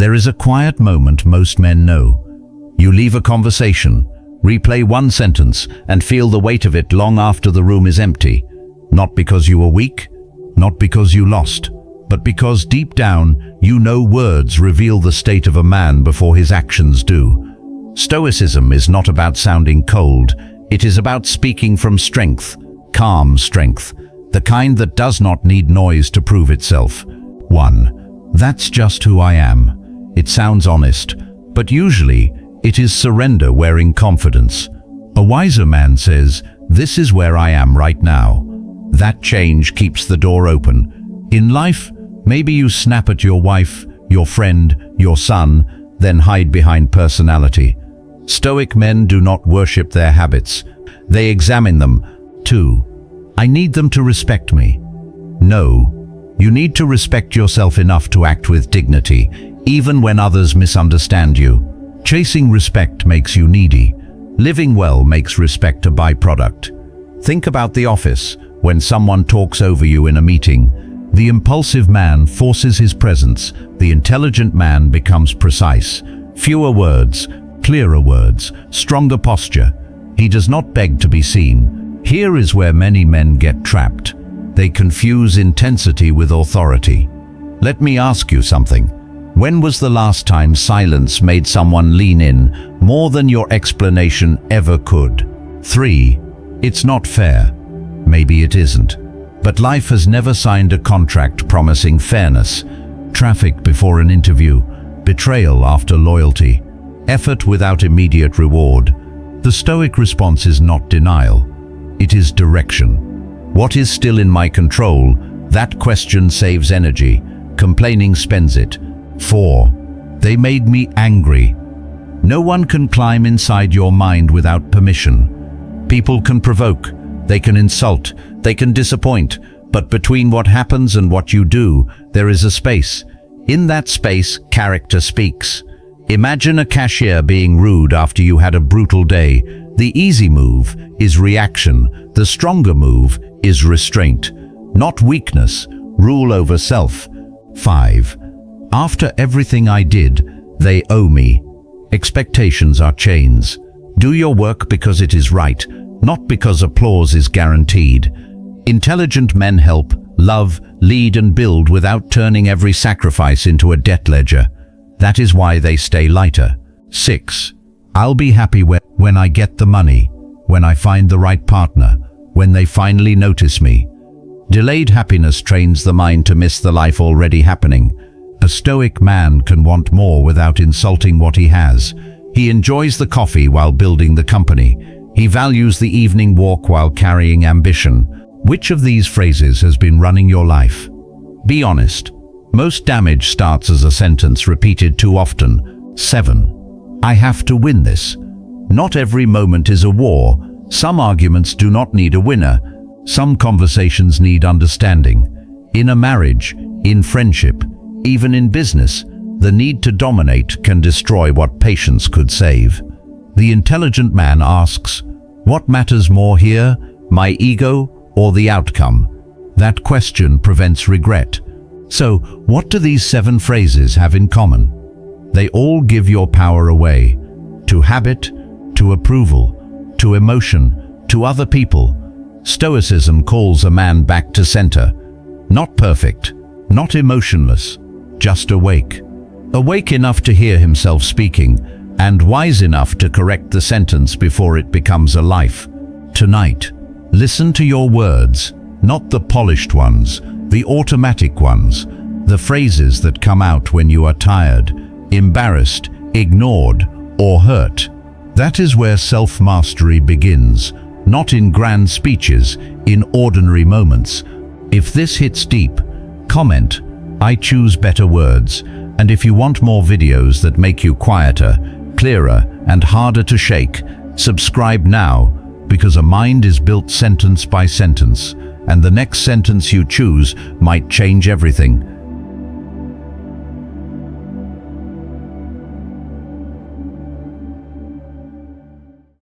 There is a quiet moment most men know. You leave a conversation, replay one sentence, and feel the weight of it long after the room is empty. Not because you were weak, not because you lost, but because deep down you know words reveal the state of a man before his actions do. Stoicism is not about sounding cold. It is about speaking from strength, calm strength, the kind that does not need noise to prove itself. 1. That's just who I am. It sounds honest, but usually it is surrender wearing confidence. A wiser man says, "This is where I am right now." That change keeps the door open. In life, maybe you snap at your wife, your friend, your son, then hide behind personality. Stoic men do not worship their habits. They examine them. 2. I need them to respect me. No, you need to respect yourself enough to act with dignity, even when others misunderstand you. Chasing respect makes you needy. Living well makes respect a byproduct. Think about the office. When someone talks over you in a meeting, the impulsive man forces his presence. The intelligent man becomes precise. Fewer words, clearer words, stronger posture. He does not beg to be seen. Here is where many men get trapped. They confuse intensity with authority. Let me ask you something. When was the last time silence made someone lean in more than your explanation ever could? 3. It's not fair. Maybe it isn't. But life has never signed a contract promising fairness. Traffic before an interview, betrayal after loyalty, effort without immediate reward. The Stoic response is not denial. It is direction. What is still in my control? That question saves energy. Complaining spends it. 4. They made me angry. No one can climb inside your mind without permission. People can provoke, they can insult, they can disappoint, but between what happens and what you do, there is a space. In that space, character speaks. Imagine a cashier being rude after you had a brutal day. The easy move is reaction. The stronger move is restraint. Not weakness, rule over self. 5. After everything I did, they owe me. Expectations are chains. Do your work because it is right, not because applause is guaranteed. Intelligent men help, love, lead and build without turning every sacrifice into a debt ledger. That is why they stay lighter. 6. I'll be happy when I get the money, when I find the right partner, when they finally notice me. Delayed happiness trains the mind to miss the life already happening. A Stoic man can want more without insulting what he has. He enjoys the coffee while building the company. He values the evening walk while carrying ambition. Which of these phrases has been running your life? Be honest. Most damage starts as a sentence repeated too often. 7. I have to win this. Not every moment is a war. Some arguments do not need a winner. Some conversations need understanding. In a marriage, in friendship, even in business, the need to dominate can destroy what patience could save. The intelligent man asks, what matters more here, my ego or the outcome? That question prevents regret. So, what do these 7 phrases have in common? They all give your power away. To habit, to approval, to emotion, to other people. Stoicism calls a man back to center. Not perfect, not emotionless, just awake. Awake enough to hear himself speaking, and wise enough to correct the sentence before it becomes a life. Tonight, listen to your words, not the polished ones, the automatic ones, the phrases that come out when you are tired, embarrassed, ignored, or hurt. That is where self-mastery begins, not in grand speeches, in ordinary moments. If this hits deep, comment, I choose better words. And if you want more videos that make you quieter, clearer, and harder to shake, subscribe now, because a mind is built sentence by sentence, and the next sentence you choose might change everything.